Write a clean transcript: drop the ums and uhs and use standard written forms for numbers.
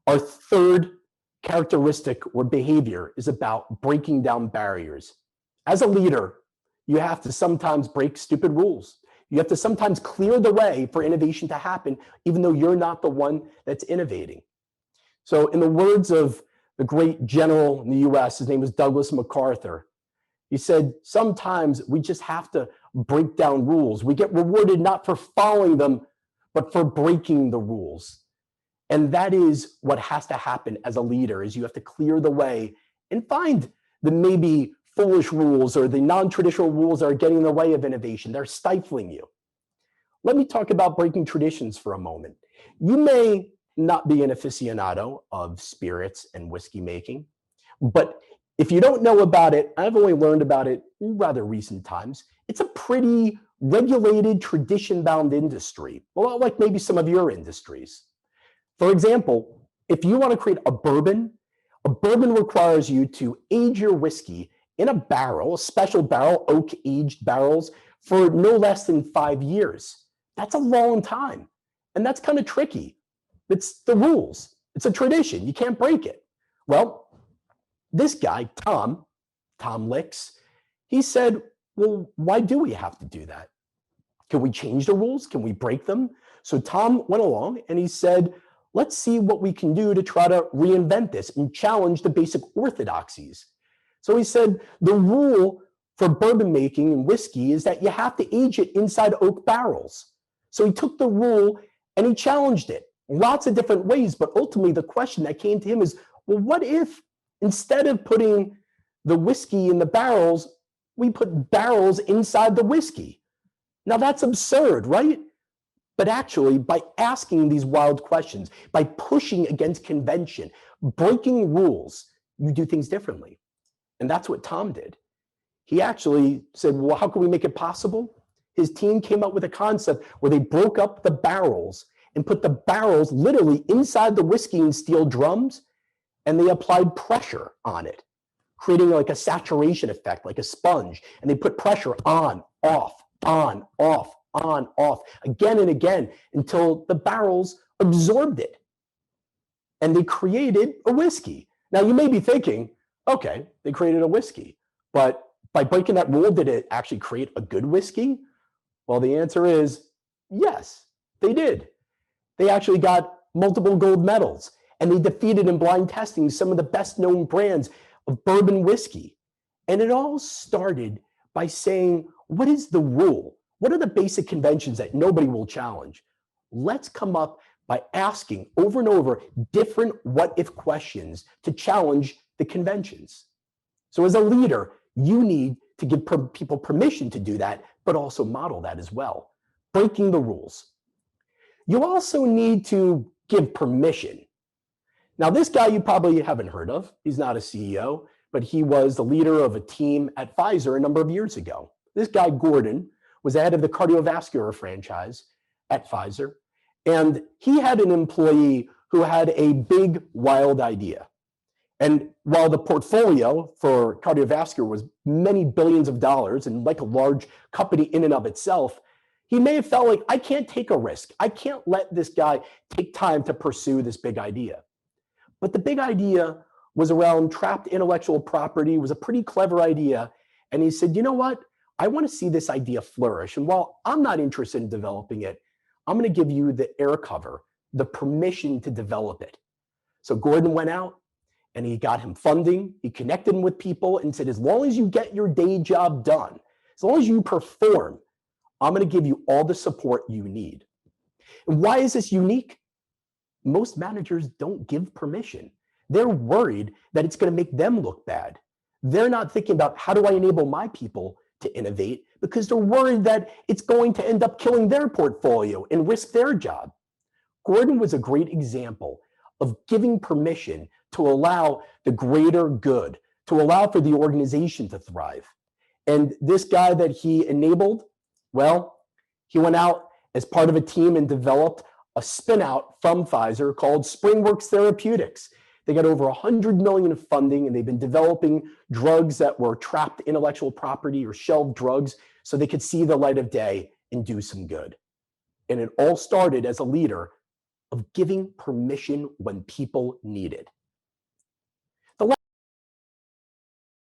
Our third characteristic or behavior is about breaking down barriers. As a leader, you have to sometimes break stupid rules. You have to sometimes clear the way for innovation to happen, even though you're not the one that's innovating. So, in the words of the great general in the US, his name was Douglas MacArthur, he said, sometimes we just have to break down rules. We get rewarded not for following them, but for breaking the rules. And that is what has to happen as a leader, is you have to clear the way and find the maybe foolish rules or the non-traditional rules that are getting in the way of innovation. They're stifling you. Let me talk about breaking traditions for a moment. You may not be an aficionado of spirits and whiskey making, but if you don't know about it, I've only learned about it in rather recent times. It's a pretty regulated, tradition-bound industry, a lot like maybe some of your industries. For example, if you want to create a bourbon requires you to age your whiskey in a barrel, a special barrel, oak-aged barrels, for no less than 5 years. That's a long time, and that's kind of tricky. It's the rules. It's a tradition. You can't break it. Well, this guy, Tom Licks, he said, well, why do we have to do that? Can we change the rules? Can we break them? So Tom went along and he said, let's see what we can do to try to reinvent this and challenge the basic orthodoxies. So he said, the rule for bourbon making and whiskey is that you have to age it inside oak barrels. So he took the rule and he challenged it lots of different ways. But ultimately, the question that came to him is, well, what if instead of putting the whiskey in the barrels, we put barrels inside the whiskey? Now that's absurd, right? But actually, by asking these wild questions, by pushing against convention, breaking rules, you do things differently. And that's what Tom did. He actually said, well, how can we make it possible? His team came up with a concept where they broke up the barrels and put the barrels literally inside the whiskey in steel drums, and they applied pressure on it, creating like a saturation effect, like a sponge. And they put pressure on, off, on, off, on, off, again and again, until the barrels absorbed it. And they created a whiskey. Now you may be thinking, okay, they created a whiskey, but by breaking that rule, did it actually create a good whiskey? Well, the answer is yes, they did. They actually got multiple gold medals, and they defeated in blind testing some of the best known brands of bourbon whiskey. And it all started by saying, what is the rule? What are the basic conventions that nobody will challenge? Let's come up by asking over and over different what if questions to challenge the conventions. So as a leader, you need to give people permission to do that, but also model that as well. Breaking the rules. You also need to give permission. Now, this guy you probably haven't heard of. He's not a CEO, but he was the leader of a team at Pfizer a number of years ago. This guy, Gordon, was the head of the cardiovascular franchise at Pfizer. And he had an employee who had a big, wild idea. And while the portfolio for cardiovascular was many billions of dollars and like a large company in and of itself, he may have felt like, I can't take a risk. I can't let this guy take time to pursue this big idea. But the big idea was around trapped intellectual property. It was a pretty clever idea. And he said, you know what? I want to see this idea flourish. And while I'm not interested in developing it, I'm going to give you the air cover, the permission to develop it. So Gordon went out and he got him funding. He connected him with people and said, as long as you get your day job done, as long as you perform, I'm going to give you all the support you need. And why is this unique? Most managers don't give permission. They're worried that it's going to make them look bad. They're not thinking about how do I enable my people to innovate, because they're worried that it's going to end up killing their portfolio and risk their job. Gordon was a great example of giving permission to allow the greater good, to allow for the organization to thrive. And this guy that he enabled, well, he went out as part of a team and developed a spin-out from Pfizer called SpringWorks Therapeutics. They got over 100 million of funding, and they've been developing drugs that were trapped intellectual property or shelved drugs so they could see the light of day and do some good. And it all started as a leader of giving permission when people need it.